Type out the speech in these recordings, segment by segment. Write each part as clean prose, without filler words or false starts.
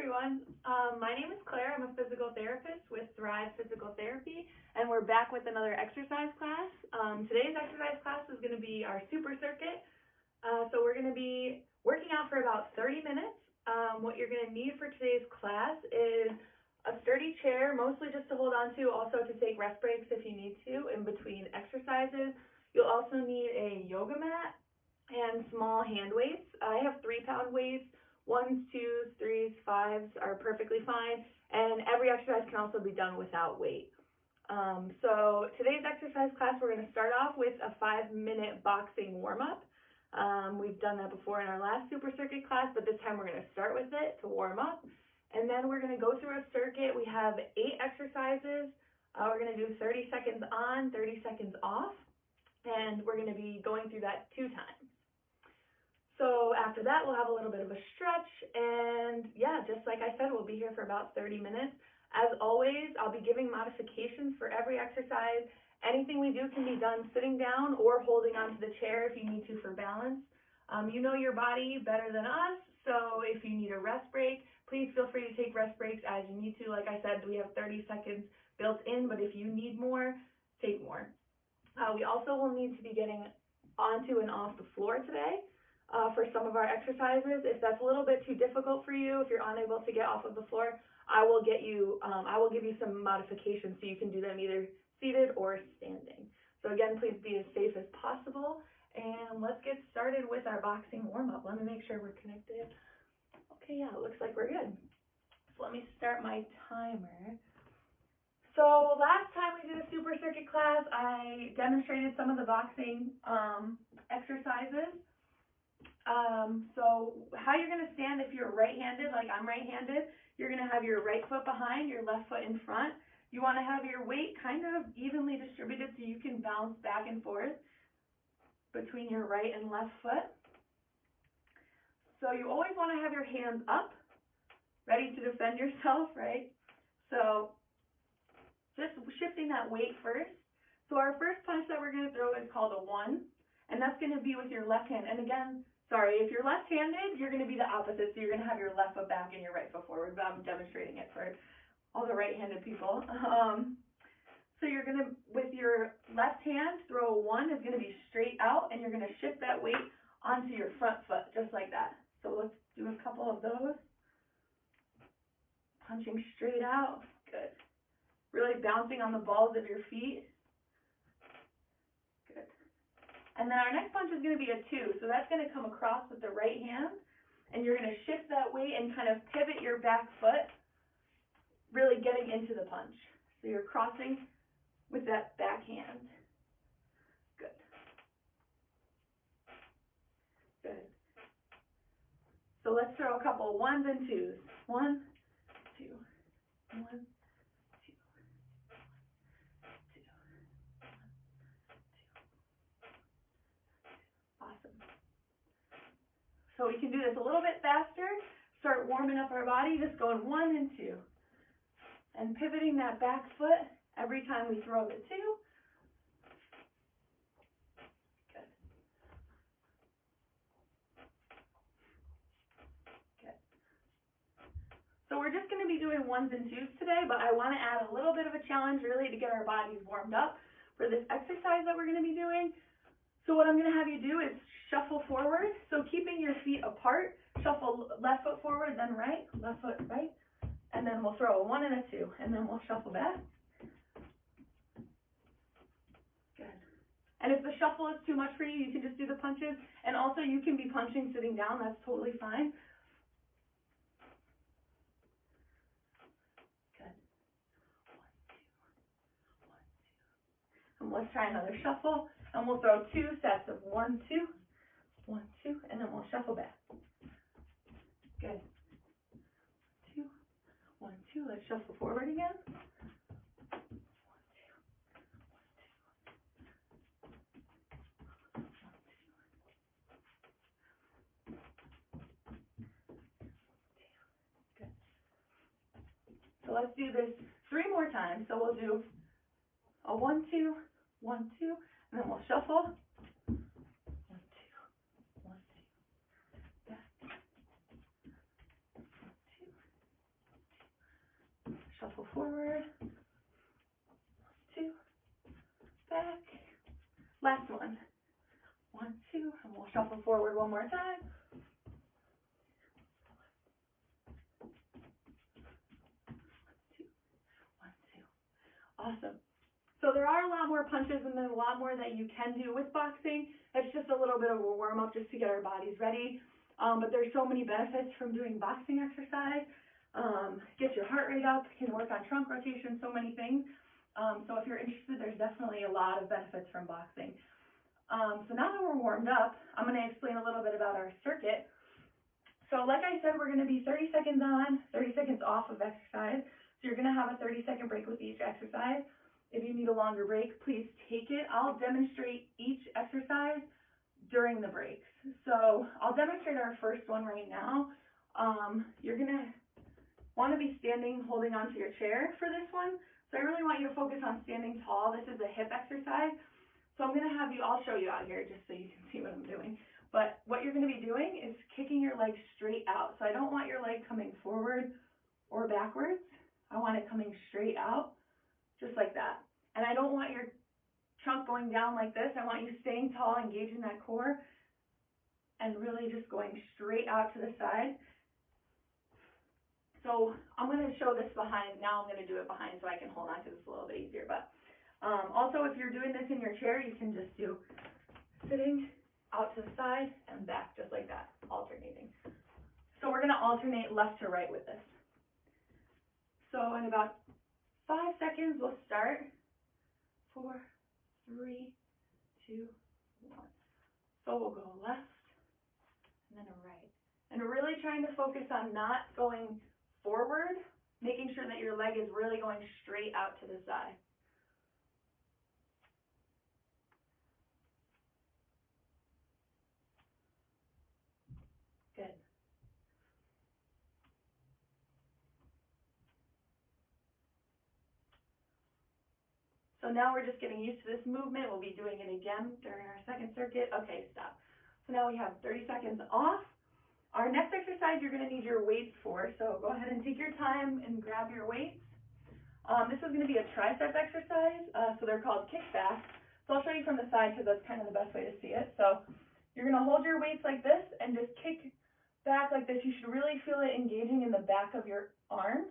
everyone. My name is Claire. I'm a physical therapist with Thrive Physical Therapy, and we're back with another exercise class. Today's exercise class is going to be our super circuit. So we're going to be working out for about 30 minutes. What you're going to need for today's class is a sturdy chair, mostly just to hold on to, also to take rest breaks if you need to in between exercises. You'll also need a yoga mat and small hand weights. I have 3-pound weights. 1s, 2s, 3s, 5s are perfectly fine, and every exercise can also be done without weight. So today's exercise class, we're going to start off with a 5-minute boxing warm-up. We've done that before in our last super circuit class, but this time we're going to start with it to warm up, and then we're going to go through a circuit. We have 8 exercises. We're going to do 30 seconds on, 30 seconds off, and we're going to be going through that 2 times. So after that, we'll have a little bit of a stretch, and yeah, just like I said, we'll be here for about 30 minutes. As always, I'll be giving modifications for every exercise. Anything we do can be done sitting down or holding onto the chair if you need to for balance. You know your body better than us, so if you need a rest break, please feel free to take rest breaks as you need to. Like I said, we have 30 seconds built in, but if you need more, take more. We also will need to be getting onto and off the floor today. For some of our exercises. If that's a little bit too difficult for you, if you're unable to get off of the floor, I will give you some modifications so you can do them either seated or standing. So again, please be as safe as possible, and let's get started with our boxing warm-up. Let me make sure we're connected. Okay, yeah, it looks like we're good. So let me start my timer. So last time we did a super circuit class, I demonstrated some of the boxing exercises. So how you're going to stand if you're right-handed, like I'm right-handed, you're going to have your right foot behind, your left foot in front. You want to have your weight kind of evenly distributed so you can bounce back and forth between your right and left foot. So you always want to have your hands up, ready to defend yourself, right? So just shifting that weight first. So our first punch that we're going to throw is called a 1, and that's going to be with your left hand. And again, sorry, if you're left-handed, you're going to be the opposite. So you're going to have your left foot back and your right foot forward, but I'm demonstrating it for all the right-handed people. So you're going to, with your left hand, throw a 1 is going to be straight out, and you're going to shift that weight onto your front foot, just like that. So let's do a couple of those. Punching straight out. Good. Really bouncing on the balls of your feet. Good. And then our next punch is going to be a 2. So that's going to come across with the right hand, and you're going to shift that weight and kind of pivot your back foot, really getting into the punch. So you're crossing with that back hand. Good. Good. So let's throw a couple 1s and 2s. 1, 2, 1, 2. So we can do this a little bit faster, start warming up our body, just going 1 and 2. And pivoting that back foot every time we throw the 2. Good. Good. So we're just going to be doing 1s and 2s today, but I want to add a little bit of a challenge really to get our bodies warmed up for this exercise that we're going to be doing. So what I'm going to have you do is shuffle forward. So keeping your feet apart, shuffle left foot forward, then right, left foot right, and then we'll throw a 1 and a 2, and then we'll shuffle back. Good. And if the shuffle is too much for you, you can just do the punches, and also you can be punching sitting down. That's totally fine. Good. 1, 2, 1, 2. And let's try another shuffle. And we'll throw 2 sets of 1, 2, 1, 2, and then we'll shuffle back. Good. 2, 1, 2. Let's shuffle forward again. 1, 2, 1, 2. 1, 2. Good. So let's do this 3 more times. So we'll do a 1, 2, 1, 2. And then we'll shuffle. 1, 2, 1, 2. Back. 1, 2. Last one. 1, 2, and we'll shuffle forward one more time. 2, 1, 2. Awesome. So there are a lot more punches and there's a lot more that you can do with boxing. It's just a little bit of a warm-up just to get our bodies ready. But there's so many benefits from doing boxing exercise. Get your heart rate up, can work on trunk rotation, so many things. So if you're interested, there's definitely a lot of benefits from boxing. So now that we're warmed up, I'm going to explain a little bit about our circuit. So like I said, we're going to be 30 seconds on, 30 seconds off of exercise. So you're going to have a 30-second break with each exercise. If you need a longer break, please take it. I'll demonstrate each exercise during the breaks. So I'll demonstrate our first one right now. You're going to want to be standing, holding onto your chair for this one. So I really want you to focus on standing tall. This is a hip exercise. So I'm going to have you, I'll show you out here just so you can see what I'm doing. But what you're going to be doing is kicking your leg straight out. So I don't want your leg coming forward or backwards. I want it coming straight out, just like that. And I don't want your trunk going down like this. I want you staying tall, engaging that core, and really just going straight out to the side. So I'm going to show this behind. Now I'm going to do it behind so I can hold on to this a little bit easier. But also, if you're doing this in your chair, you can just do sitting out to the side and back, just like that, alternating. So we're going to alternate left to right with this. So in about 5 seconds, we'll start. 4, 3, 2, 1. So we'll go left and then a right. And we're really trying to focus on not going forward, making sure that your leg is really going straight out to the side. Good. So now we're just getting used to this movement. We'll be doing it again during our second circuit. Okay, stop. So now we have 30 seconds off. Our next exercise you're going to need your weights for. So go ahead and take your time and grab your weights. This is going to be a tricep exercise. So they're called kickbacks. So I'll show you from the side because that's kind of the best way to see it. So you're going to hold your weights like this and just kick back like this. You should really feel it engaging in the back of your arms.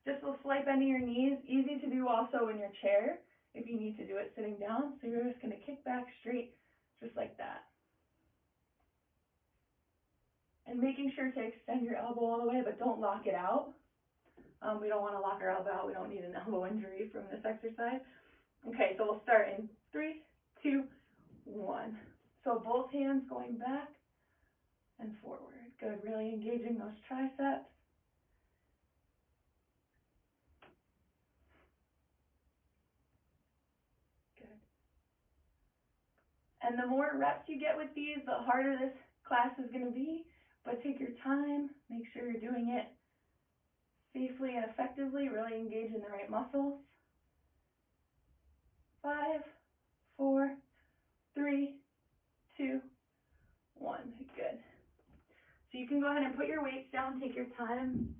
Just a slight bend in your knees, easy to do also in your chair if you need to do it sitting down. So you're just going to kick back straight, just like that. And making sure to extend your elbow all the way, but don't lock it out. We don't want to lock our elbow out. We don't need an elbow injury from this exercise. Okay, so we'll start in 3, 2, 1. So both hands going back and forward. Good, really engaging those triceps. And the more reps you get with these, the harder this class is going to be. But take your time, make sure you're doing it safely and effectively, really engage in the right muscles. 5, 4, 3, 2, 1. Good. So you can go ahead and put your weights down, take your time.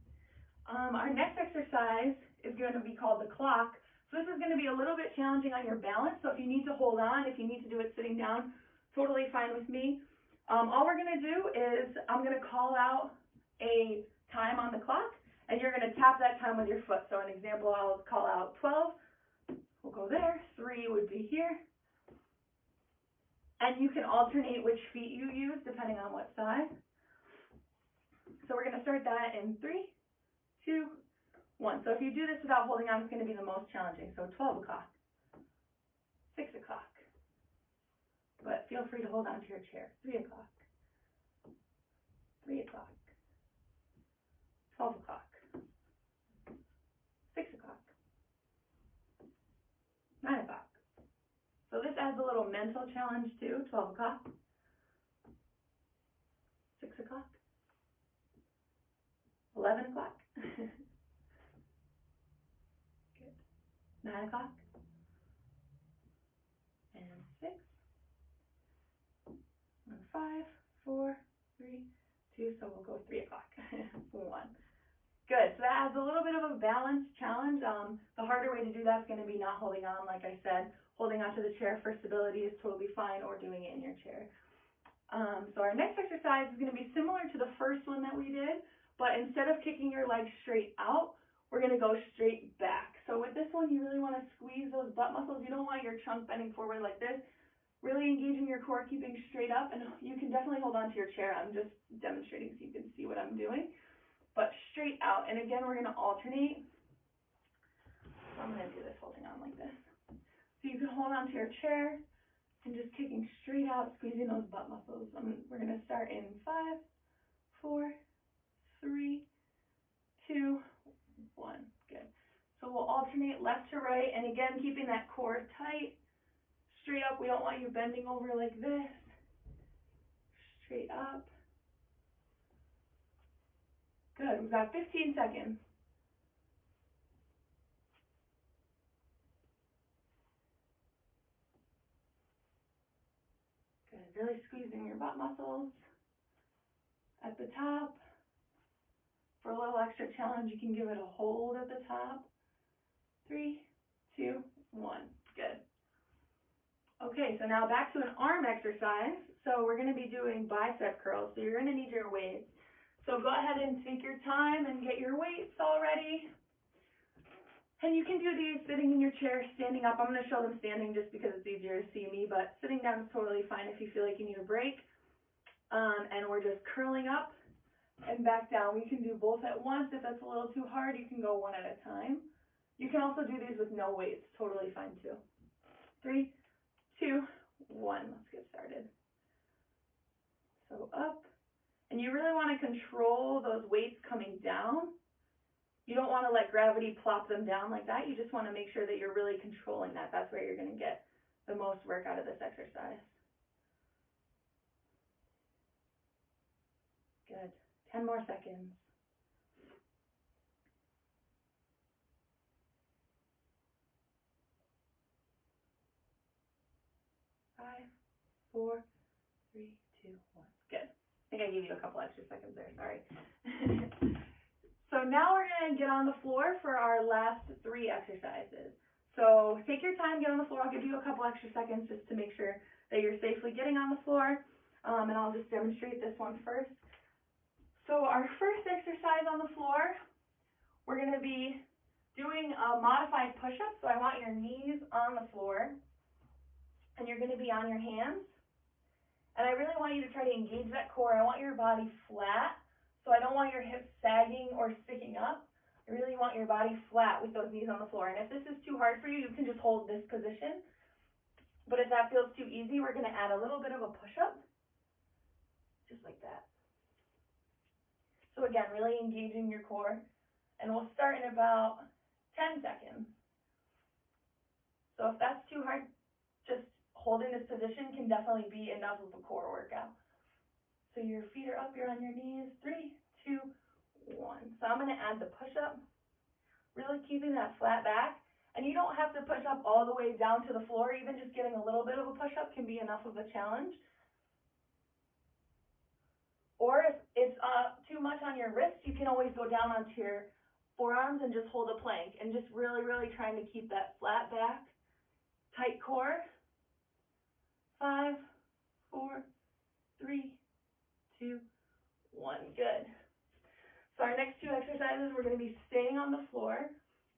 Our next exercise is going to be called the clock. So this is going to be a little bit challenging on your balance. So if you need to hold on, if you need to do it sitting down, totally fine with me. All we're going to do is I'm going to call out a time on the clock, and you're going to tap that time with your foot. So an example, I'll call out 12. We'll go there. 3 would be here. And you can alternate which feet you use depending on what side. So we're going to start that in 3, 2, 1. So if you do this without holding on, it's going to be the most challenging. So 12 o'clock, 6 o'clock. But feel free to hold on to your chair. 3 o'clock, 3 o'clock, 12 o'clock, 6 o'clock, 9 o'clock. So this adds a little mental challenge too. 12 o'clock, 6 o'clock, 11 o'clock, good, 9 o'clock, and 6, and 5, 4, 3, 2, so we'll go 3 o'clock, 1. Good. So that adds a little bit of a balance challenge. The harder way to do that is going to be not holding on, like I said. Holding onto the chair for stability is totally fine, or doing it in your chair. So our next exercise is going to be similar to the first one that we did, but instead of kicking your legs straight out, we're going to go straight back. So with this one, you really want to squeeze those butt muscles. You don't want your trunk bending forward like this. Really engaging your core, keeping straight up, and you can definitely hold on to your chair. I'm just demonstrating so you can see what I'm doing. But straight out, and again, we're going to alternate. So I'm going to do this holding on like this. So you can hold on to your chair and just kicking straight out, squeezing those butt muscles. We're going to start in 5, 4, 3, 2, 1. Good. So we'll alternate left to right, and again, keeping that core tight. Straight up, we don't want you bending over like this. Straight up. Good. We've got 15 seconds. Good. Really squeezing your butt muscles. At the top. For a little extra challenge, you can give it a hold at the top. 3, 2, 1. Good. Okay, so now back to an arm exercise. So we're going to be doing bicep curls. So you're going to need your weights. So go ahead and take your time and get your weights all ready. And you can do these sitting in your chair, standing up. I'm going to show them standing just because it's easier to see me, but sitting down is totally fine if you feel like you need a break. And we're just curling up and back down. We can do both at once. If that's a little too hard, you can go one at a time. You can also do these with no weights. Totally fine too. 3, 2, 1. Let's get started. So up. And you really want to control those weights coming down. You don't want to let gravity plop them down like that. You just want to make sure that you're really controlling that. That's where you're going to get the most work out of this exercise. Good. 10 more seconds. 5, 4, 3, 2, 1. Good. I think I gave you a couple extra seconds there. Sorry. So now we're going to get on the floor for our last 3 exercises. So take your time, get on the floor. I'll give you a couple extra seconds just to make sure that you're safely getting on the floor. And I'll just demonstrate this one first. So our first exercise on the floor, we're going to be doing a modified push-up. So I want your knees on the floor, and you're going to be on your hands. And I really want you to try to engage that core. I want your body flat. So I don't want your hips sagging or sticking up. I really want your body flat with those knees on the floor. And if this is too hard for you, you can just hold this position. But if that feels too easy, we're going to add a little bit of a push-up. Just like that. So again, really engaging your core. And we'll start in about 10 seconds. So if that's too hard, just holding this position can definitely be enough of a core workout. So your feet are up, you're on your knees. 3, 2, 1. So I'm going to add the push-up, really keeping that flat back. And you don't have to push up all the way down to the floor. Even just getting a little bit of a push-up can be enough of a challenge. Or if it's too much on your wrist, you can always go down onto your forearms and just hold a plank. And just really, really trying to keep that flat back, tight core. 5, 4, 3, 2, 1. Good. So our next 2 exercises, we're going to be staying on the floor.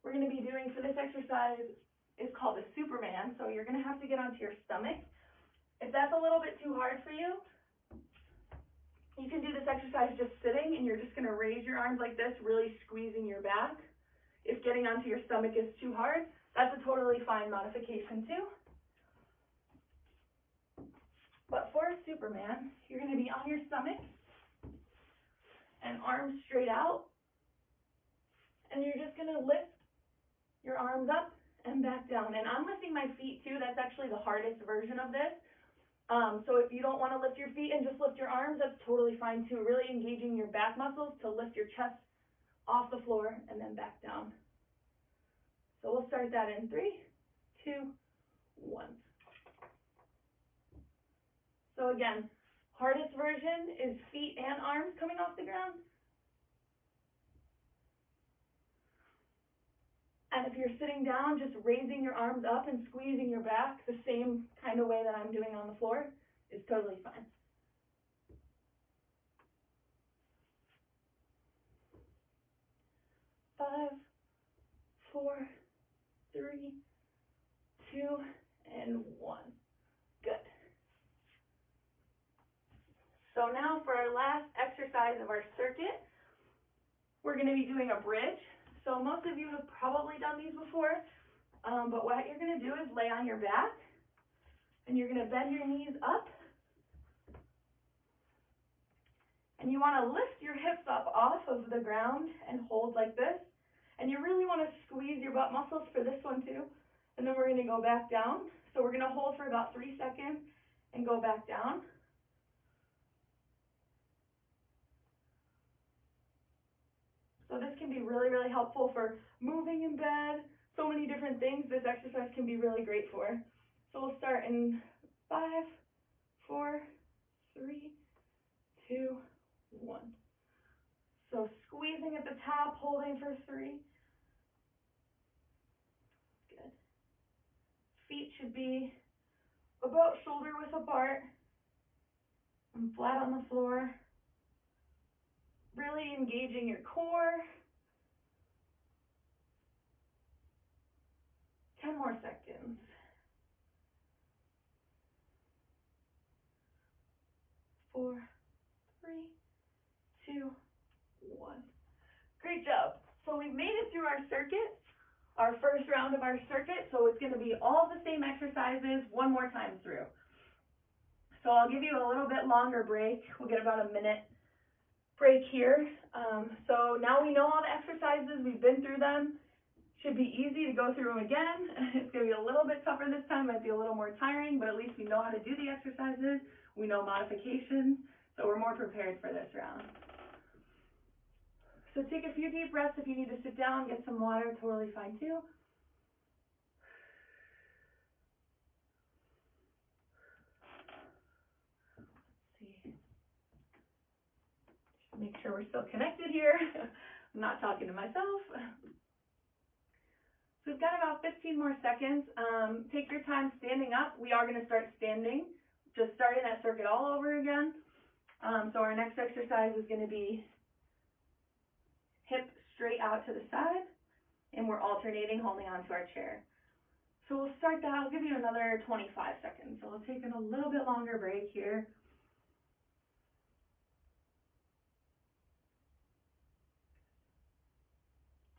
We're going to be doing, for this exercise, is called a Superman. So you're going to have to get onto your stomach. If that's a little bit too hard for you, you can do this exercise just sitting, and you're just going to raise your arms like this, really squeezing your back. If getting onto your stomach is too hard, that's a totally fine modification too. But for a Superman, you're going to be on your stomach and arms straight out. And you're just going to lift your arms up and back down. And I'm lifting my feet too. That's actually the hardest version of this. So if you don't want to lift your feet and just lift your arms, that's totally fine too. Really engaging your back muscles to lift your chest off the floor and then back down. So we'll start that in 3, 2, 1. So again, hardest version is feet and arms coming off the ground. And if you're sitting down, just raising your arms up and squeezing your back the same kind of way that I'm doing on the floor is totally fine. Five, 4, 3, 2, and 1. Good. So now for our last exercise of our circuit, we're going to be doing a bridge. So most of you have probably done these before, but what you're going to do is lay on your back, and you're going to bend your knees up, and you want to lift your hips up off of the ground and hold like this, and you really want to squeeze your butt muscles for this one too, and then we're going to go back down. So we're going to hold for about 3 seconds and go back down. So this can be really, really helpful for moving in bed, so many different things this exercise can be really great for. So we'll start in 5, 4, 3, 2, 1. So squeezing at the top, holding for 3. Good. Feet should be about shoulder width apart and flat on the floor. Really engaging your core. 10 more seconds. 4, 3, 2, 1. Great job. So we've made it through our circuit, our first round of our circuit. So it's going to be all the same exercises one more time through. So I'll give you a little bit longer break. We'll get about a minute break here. So now we know all the exercises, we've been through them. Should be easy to go through them again. It's going to be a little bit tougher this time, might be a little more tiring, but at least we know how to do the exercises. We know modifications, so we're more prepared for this round. So take a few deep breaths. If you need to sit down, get some water, totally fine too. Make sure we're still connected here. I'm not talking to myself. So we've got about 15 more seconds. Take your time standing up. We are going to start standing, just starting that circuit all over again. So our next exercise is going to be hip straight out to the side, and we're alternating holding onto our chair. So we'll start that. I'll give you another 25 seconds. So we'll take a little bit longer break here.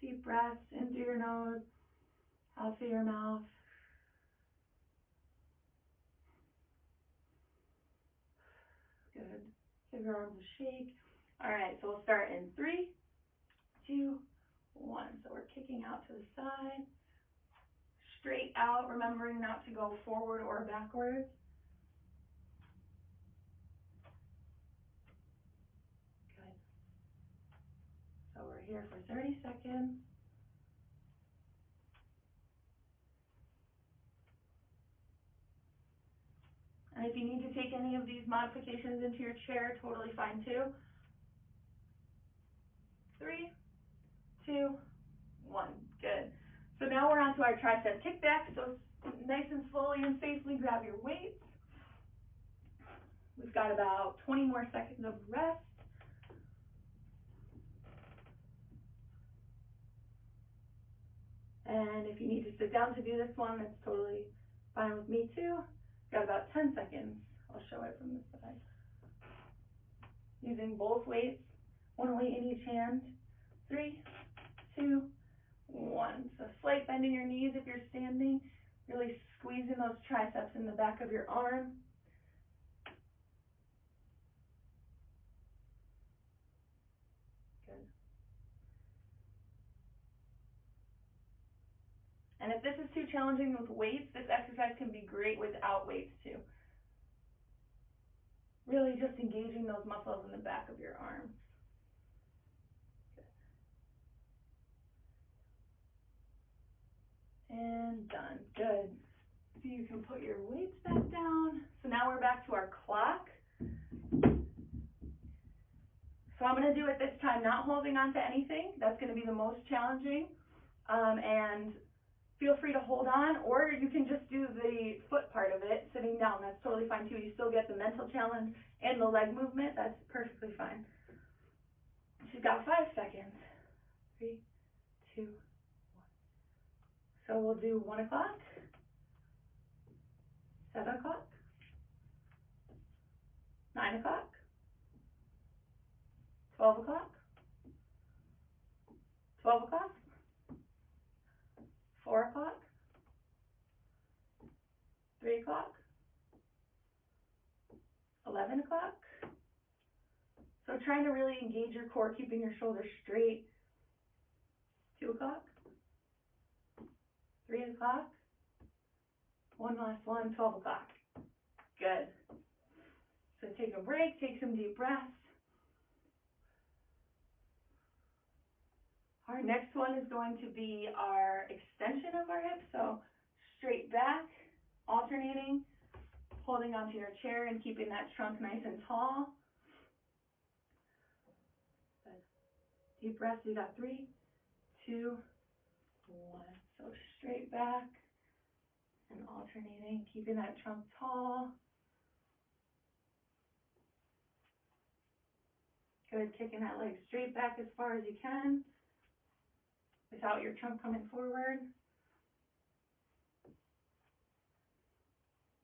Deep breaths in through your nose, out through your mouth. Good. Give your arms a shake. All right, so we'll start in 3, 2, 1. So we're kicking out to the side, straight out, remembering not to go forward or backwards. Good. So we're here for 30 seconds. And if you need to take any of these modifications into your chair, totally fine too. 3, 2, 1. Good. So now we're on to our tricep kickback. So nice and slowly and safely grab your weights. We've got about 20 more seconds of rest. And if you need to sit down to do this one, that's totally fine with me too. Got about 10 seconds. I'll show it from this side. Using both weights, one weight in each hand. 3, 2, 1. So slight bend in your knees if you're standing. Really squeezing those triceps in the back of your arm. Good. And if this is too challenging with weights, this exercise can be great without weights too. Really just engaging those muscles in the back of your arms. Good. And done. Good. So you can put your weights back down. So now we're back to our clock. So I'm going to do it this time not holding on to anything. That's going to be the most challenging. and feel free to hold on, or you can just do the foot part of it sitting down. That's totally fine too. You still get the mental challenge and the leg movement. That's perfectly fine. She's got 5 seconds. 3, 2, 1. So we'll do 1 o'clock, 7 o'clock, 9 o'clock, 12 o'clock, 12 o'clock, 4 o'clock, 3 o'clock, 11 o'clock. So trying to really engage your core, keeping your shoulders straight. 2 o'clock, 3 o'clock, one last one, 12 o'clock. Good. So take a break, take some deep breaths. Our next one is going to be our extension of our hips. So straight back, alternating, holding onto your chair and keeping that trunk nice and tall. Good. Deep breaths, you got 3, 2, 1. So straight back and alternating, keeping that trunk tall. Good, kicking that leg straight back as far as you can without your trunk coming forward.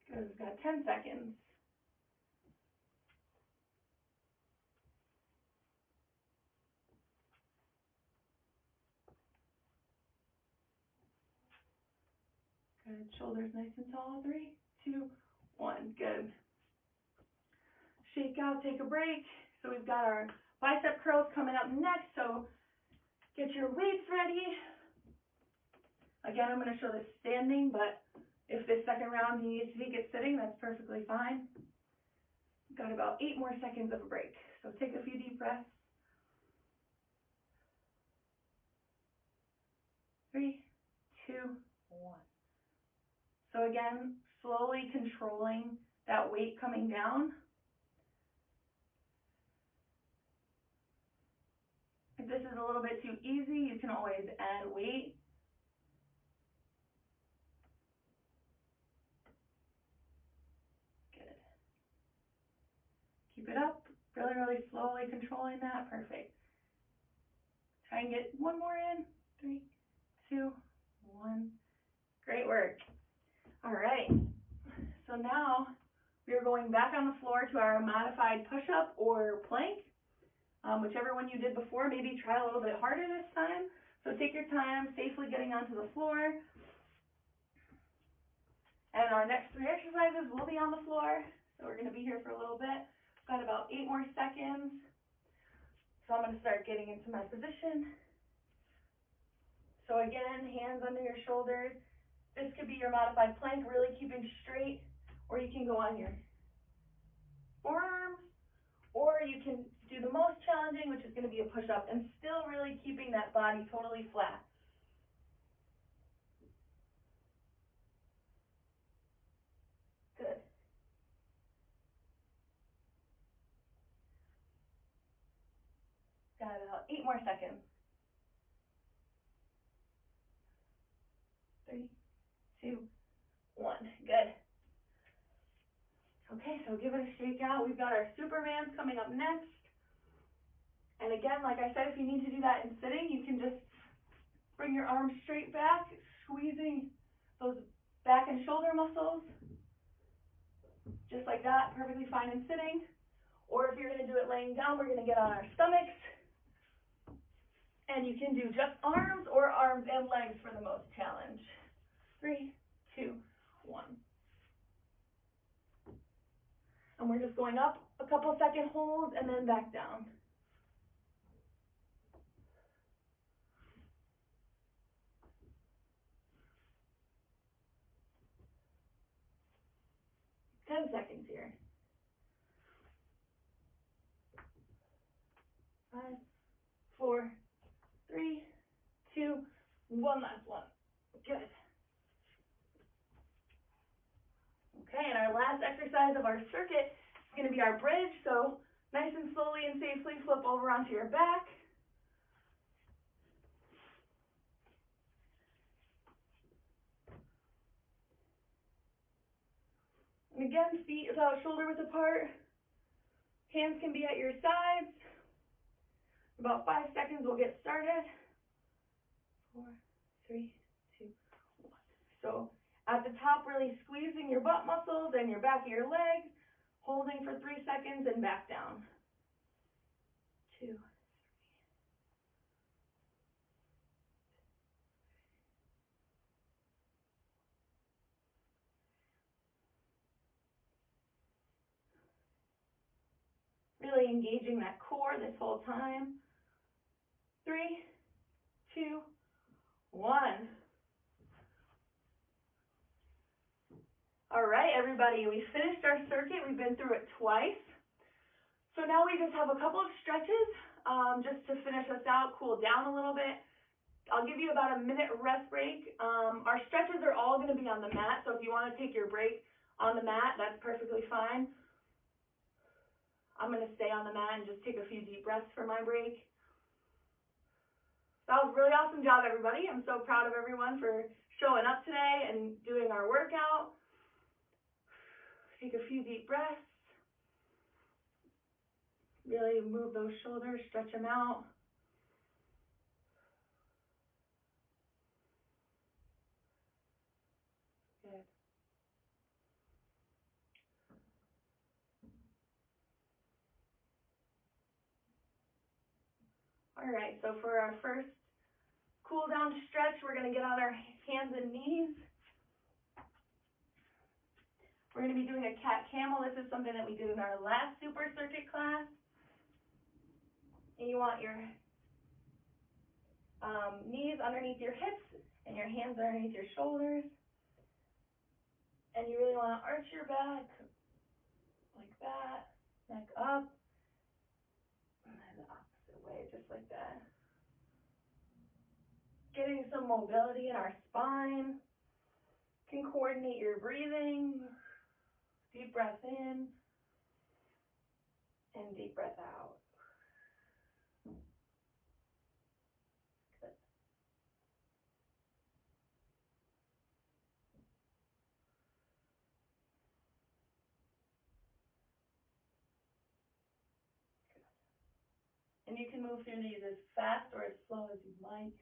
Good, we've got 10 seconds. Good, shoulders nice and tall. 3, 2, 1, good. Shake out, take a break. So we've got our bicep curls coming up next, so get your weights ready. Again, I'm going to show this standing, but if this second round you need to take it sitting, that's perfectly fine. We've got about 8 more seconds of a break, so take a few deep breaths. 3, 2, 1. So again, slowly controlling that weight coming down. If this is a little bit too easy, you can always add weight. Good. Keep it up, really, really slowly controlling that. Perfect. Try and get one more in. 3, 2, 1. Great work. All right. So now we are going back on the floor to our modified push-up or plank. Whichever one you did before, maybe try a little bit harder this time. So take your time, safely getting onto the floor. And our next 3 exercises will be on the floor. So we're going to be here for a little bit. Got about 8 more seconds. So I'm going to start getting into my position. So again, hands under your shoulders. This could be your modified plank, really keeping straight, or you can go on your forearms, or you can do the most challenging, which is going to be a push-up, and still really keeping that body totally flat. Good. Got about 8 more seconds. 3, 2, 1. Good. Okay, so give it a shake out. We've got our Supermans coming up next. And again, like I said, if you need to do that in sitting, you can just bring your arms straight back, squeezing those back and shoulder muscles. Just like that, perfectly fine in sitting. Or if you're going to do it laying down, we're going to get on our stomachs. And you can do just arms or arms and legs for the most challenge. 3, 2, 1. And we're just going up a couple second holds and then back down. Ten seconds here. 5, 4, 3, 2, 1 last one. Good. Okay, and our last exercise of our circuit is going to be our bridge. So nice and slowly and safely flip over onto your back. And again, feet about shoulder width apart. Hands can be at your sides. About 5 seconds, we'll get started. 4, 3, 2, 1. So at the top, really squeezing your butt muscles and your back of your legs, holding for 3 seconds and back down. 2, 3. Really engaging that core this whole time. 3, 2, 1. All right, everybody, we finished our circuit. We've been through it twice. So now we just have a couple of stretches just to finish us out, cool down a little bit. I'll give you about a minute rest break. Our stretches are all going to be on the mat, so if you want to take your break on the mat, that's perfectly fine. I'm going to stay on the mat and just take a few deep breaths for my break. That was a really awesome job, everybody. I'm so proud of everyone for showing up today and doing our workout. Take a few deep breaths. Really move those shoulders, stretch them out. Good. All right, so for our first cool down stretch, we're going to get on our hands and knees. We're going to be doing a cat camel. This is something that we did in our last super circuit class. And you want your knees underneath your hips and your hands underneath your shoulders. And you really want to arch your back like that, neck up, and then the opposite way, just like that. Getting some mobility in our spine. You can coordinate your breathing. Deep breath in and deep breath out. Good. And you can move through these as fast or as slow as you'd like.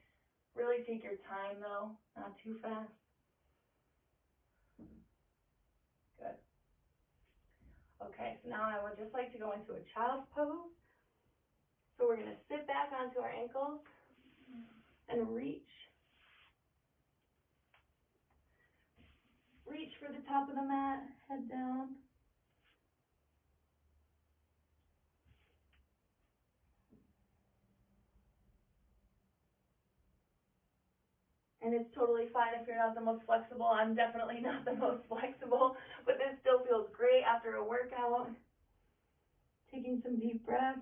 Really take your time though, not too fast. Good. Okay, so now I would just like to go into a child's pose. So we're going to sit back onto our ankles and reach. Reach for the top of the mat, head down. And it's totally fine if you're not the most flexible. I'm definitely not the most flexible, but this still feels great after a workout. Taking some deep breaths.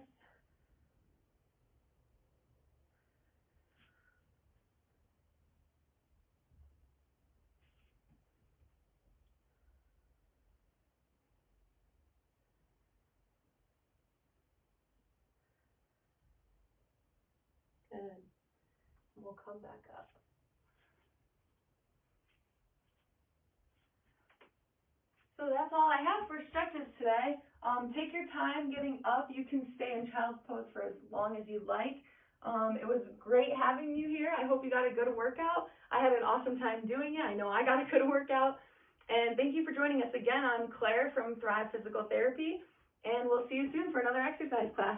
Good. And we'll come back up. So that's all I have for stretches today. Take your time getting up. You can stay in child's pose for as long as you'd like. It was great having you here. I hope you got a good workout. I had an awesome time doing it. I know I got a good workout. And thank you for joining us again. I'm Claire from Thrive Physical Therapy, and we'll see you soon for another exercise class.